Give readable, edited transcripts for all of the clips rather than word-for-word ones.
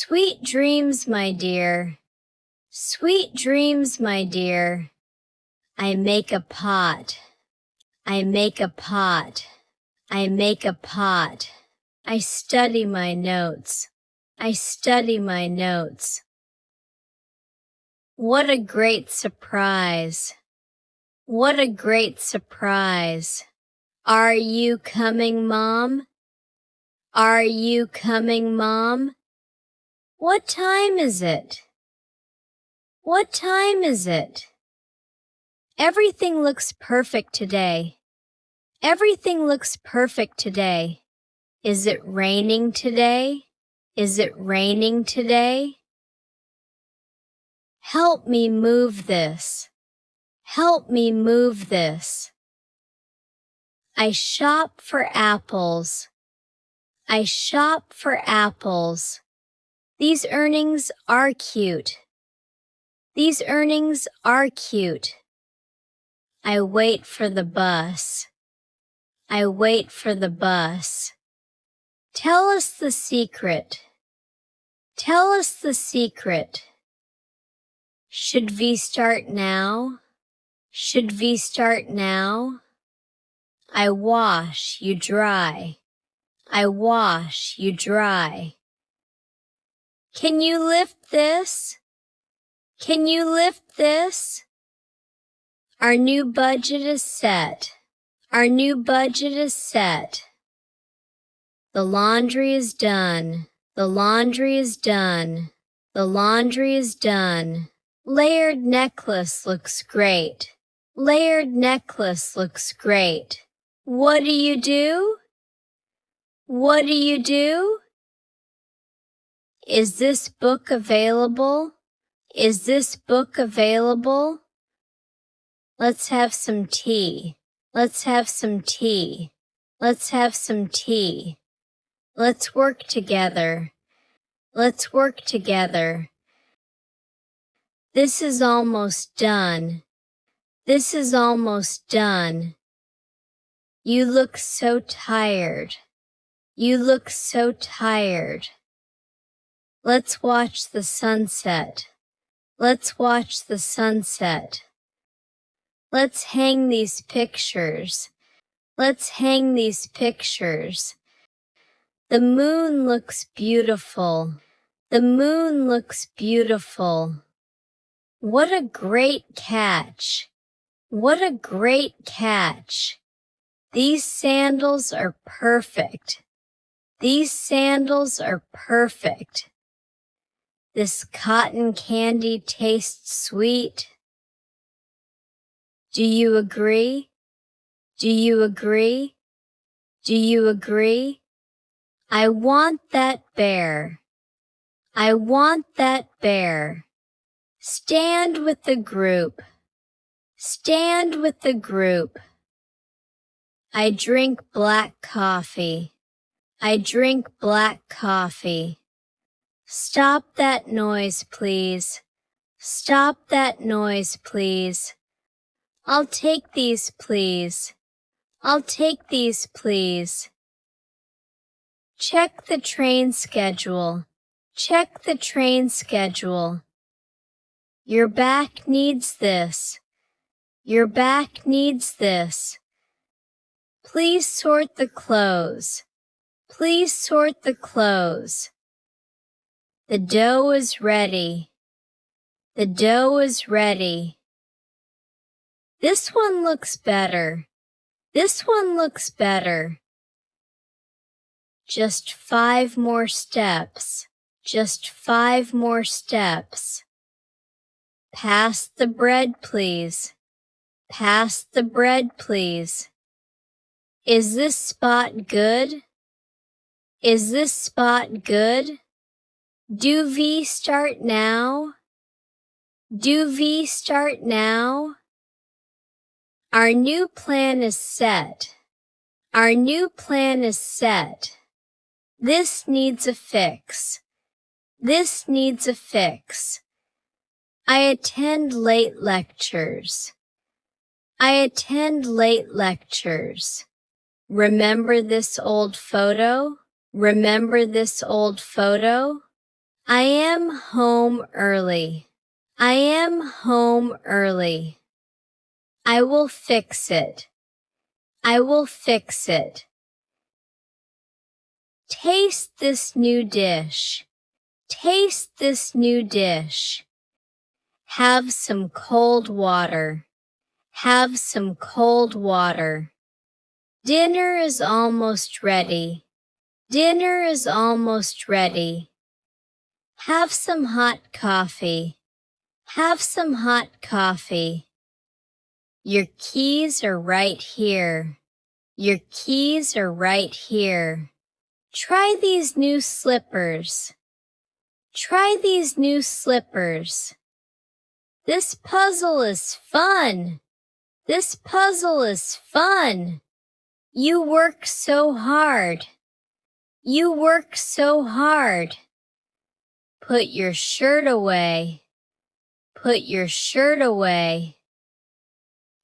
Sweet dreams, my dear. Sweet dreams, my dear. I make a pot. I make a pot. I make a pot. I study my notes. I study my notes. What a great surprise. What a great surprise. Are you coming, Mom? Are you coming, Mom? What time is it? What time is it? Everything looks perfect today. Everything looks perfect today. Is it raining today? Is it raining today? Help me move this. Help me move this. I shop for apples. I shop for apples. These earnings are cute. These earnings are cute. I wait for the bus. I wait for the bus. Tell us the secret. Tell us the secret. Should we start now? Should we start now? I wash, you dry. I wash, you dry. Can you lift this? Can you lift this? Our new budget is set. Our new budget is set. The laundry is done. The laundry is done. The laundry is done. Layered necklace looks great. Layered necklace looks great. What do you do? What do you do? Is this book available? Is this book available? Let's have some tea. Let's have some tea. Let's have some tea. Let's work together. Let's work together. This is almost done. This is almost done. You look so tired. You look so tired. Let's watch the sunset. Let's watch the sunset. Let's hang these pictures. Let's hang these pictures. The moon looks beautiful. The moon looks beautiful. What a great catch. What a great catch. These sandals are perfect. These sandals are perfect. This cotton candy tastes sweet. Do you agree? Do you agree? Do you agree? I want that bear. I want that bear. Stand with the group. Stand with the group. I drink black coffee. I drink black coffee. Stop that noise, please. Stop that noise, please. I'll take these, please. I'll take these, please. Check the train schedule. Check the train schedule. Your back needs this. Your back needs this. Please sort the clothes. Please sort the clothes. The dough is ready. The dough is ready. This one looks better. This one looks better. Just 5 more steps. Just 5 more steps. Pass the bread, please. Pass the bread, please. Is this spot good? Is this spot good? Do we start now? Do we start now? Our new plan is set. Our new plan is set. This needs a fix. This needs a fix. I attend late lectures. I attend late lectures. Remember this old photo? Remember this old photo? I am home early. I am home early. I will fix it. I will fix it. Taste this new dish. Taste this new dish. Have some cold water. Have some cold water. Dinner is almost ready. Dinner is almost ready. Have some hot coffee. Have some hot coffee. Your keys are right here. Your keys are right here. Try these new slippers. Try these new slippers. This puzzle is fun. This puzzle is fun. You work so hard. You work so hard. Put your shirt away. Put your shirt away.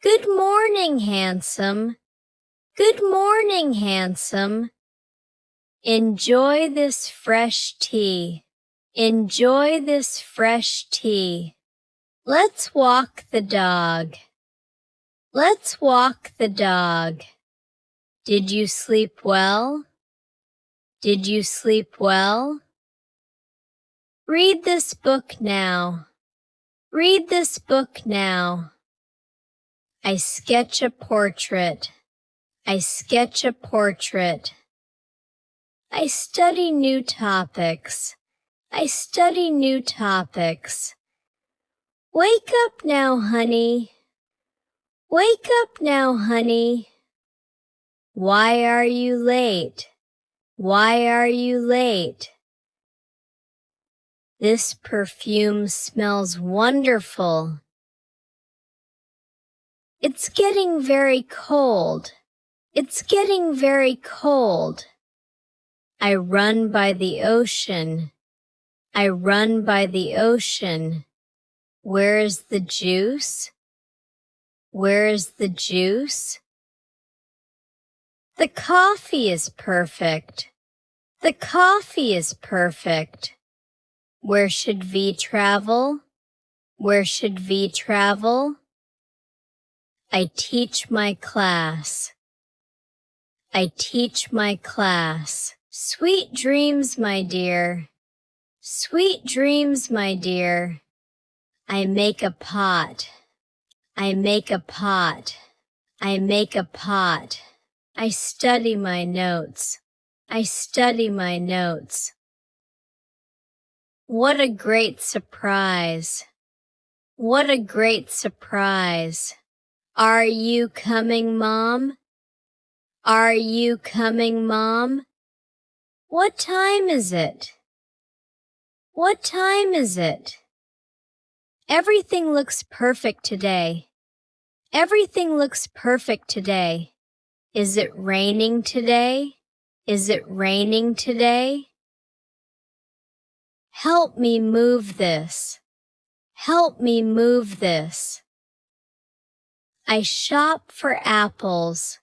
Good morning, handsome. Good morning, handsome. Enjoy this fresh tea. Enjoy this fresh tea. Let's walk the dog. Let's walk the dog. Did you sleep well? Did you sleep well? Read this book now. Read this book now. I sketch a portrait. I sketch a portrait. I study new topics. I study new topics. Wake up now, honey. Wake up now, honey. Why are you late? Why are you late? This perfume smells wonderful. It's getting very cold. It's getting very cold. I run by the ocean. I run by the ocean. Where is the juice? Where is the juice? The coffee is perfect. The coffee is perfect. Where should V travel? Where should V travel? I teach my class. I teach my class. Sweet dreams, my dear. Sweet dreams, my dear. I make a pot. I make a pot. I make a pot. I study my notes. I study my notes. What a great surprise. What a great surprise. Are you coming, Mom? Are you coming, Mom? What time is it? What time is it? Everything looks perfect today. Everything looks perfect today. Is it raining today? Is it raining today? Help me move this. Help me move this. I shop for apples.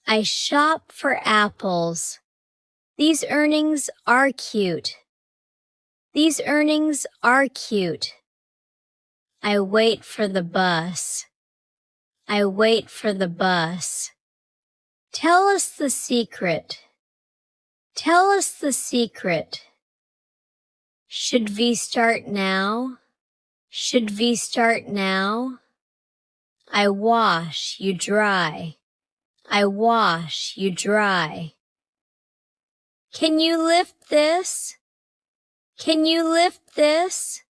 I shop for apples. These earnings are cute. These earnings are cute. I wait for the bus. I wait for the bus. Tell us the secret. Tell us the secret. Should we start now? Should we start now? I wash, you dry. I wash, you dry. Can you lift this? Can you lift this?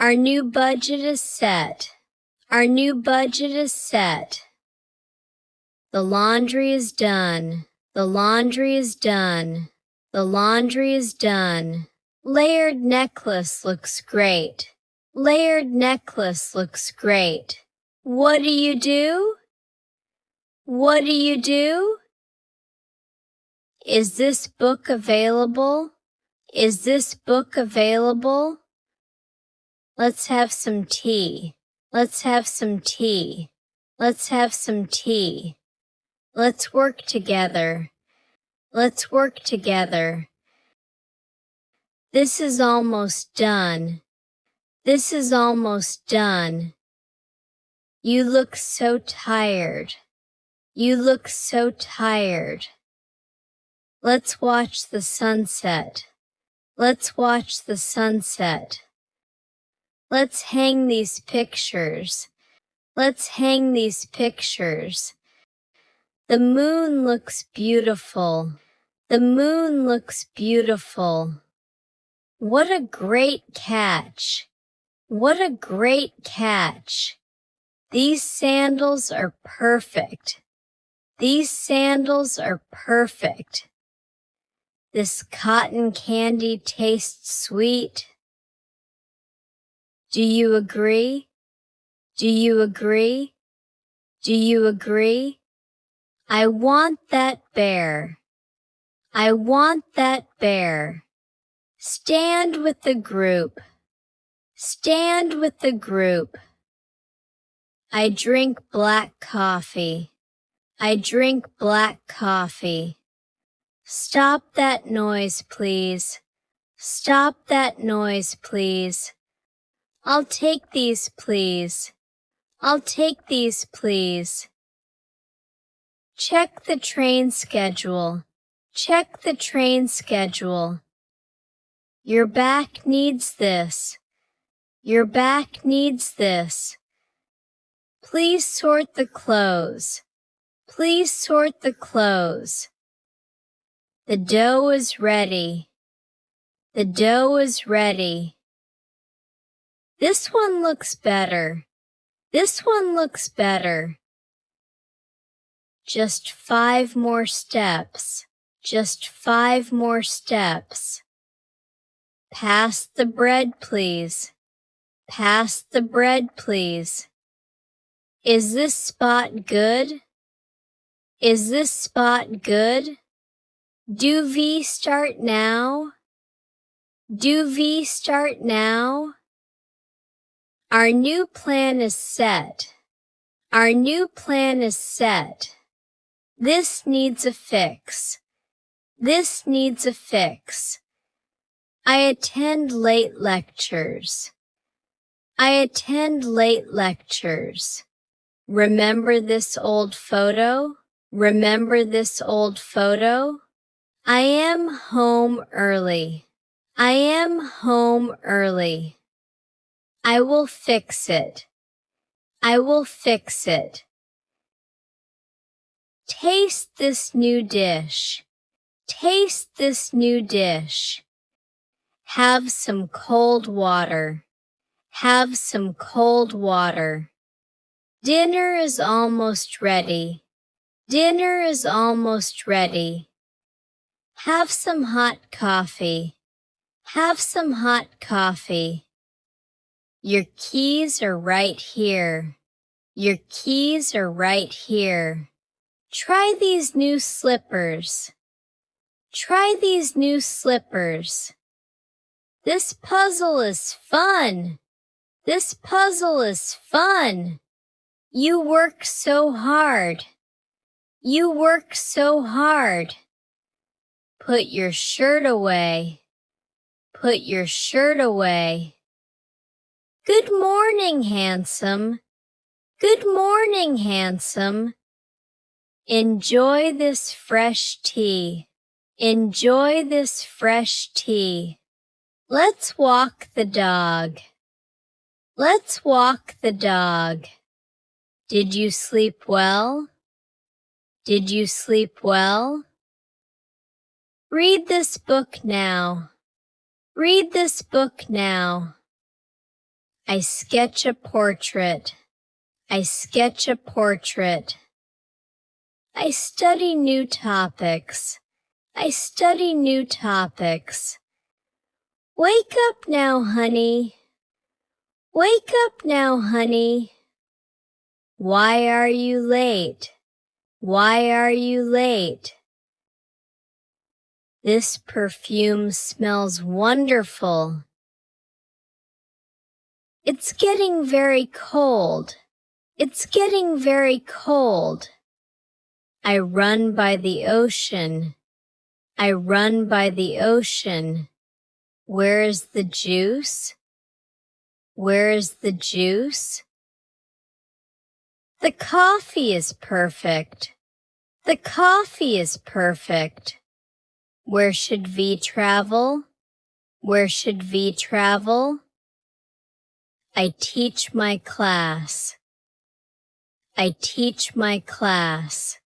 Our new budget is set. Our new budget is set. The laundry is done. The laundry is done. The laundry is done. Layered necklace looks great. Layered necklace looks great. What do you do? What do you do? Is this book available? Is this book available? Let's have some tea. Let's have some tea. Let's have some tea. Let's work together. Let's work together. This is almost done. This is almost done. You look so tired. You look so tired. Let's watch the sunset. Let's watch the sunset. Let's hang these pictures. Let's hang these pictures. The moon looks beautiful. The moon looks beautiful. What a great catch. What a great catch. These sandals are perfect. These sandals are perfect. This cotton candy tastes sweet. Do you agree? Do you agree? Do you agree? I want that bear. I want that bear. Stand with the group. Stand with the group. I drink black coffee. I drink black coffee. Stop that noise, please. Stop that noise, please. I'll take these, please. I'll take these, please. Check the train schedule. Check the train schedule. Your back needs this. Your back needs this. Please sort the clothes. Please sort the clothes. The dough is ready. The dough is ready. This one looks better. This one looks better. Just 5 more steps. Just 5 more steps. Pass the bread, please. Pass the bread, please. Is this spot good? Is this spot good? Do we start now? Do we start now? Our new plan is set. Our new plan is set. This needs a fix. This needs a fix. I attend late lectures. I attend late lectures. Remember this old photo? Remember this old photo? I am home early. I am home early. I will fix it. I will fix it. Taste this new dish. Taste this new dish. Have some cold water. Have some cold water. Dinner is almost ready. Dinner is almost ready. Have some hot coffee. Have some hot coffee. Your keys are right here. Your keys are right here. Try these new slippers. Try these new slippers. This puzzle is fun. This puzzle is fun. You work so hard. You work so hard. Put your shirt away. Put your shirt away. Good morning, handsome. Good morning, handsome. Enjoy this fresh tea. Enjoy this fresh tea. Let's walk the dog. Let's walk the dog. Did you sleep well? Did you sleep well? Read this book now. Read this book now. I sketch a portrait. I sketch a portrait. I study new topics. I study new topics. Wake up now, honey. Wake up now, honey. Why are you late? Why are you late? This perfume smells wonderful. It's getting very cold. It's getting very cold. I run by the ocean. I run by the ocean. Where is the juice? Where is the juice? The coffee is perfect. The coffee is perfect. Where should V travel? Where should V travel? I teach my class. I teach my class.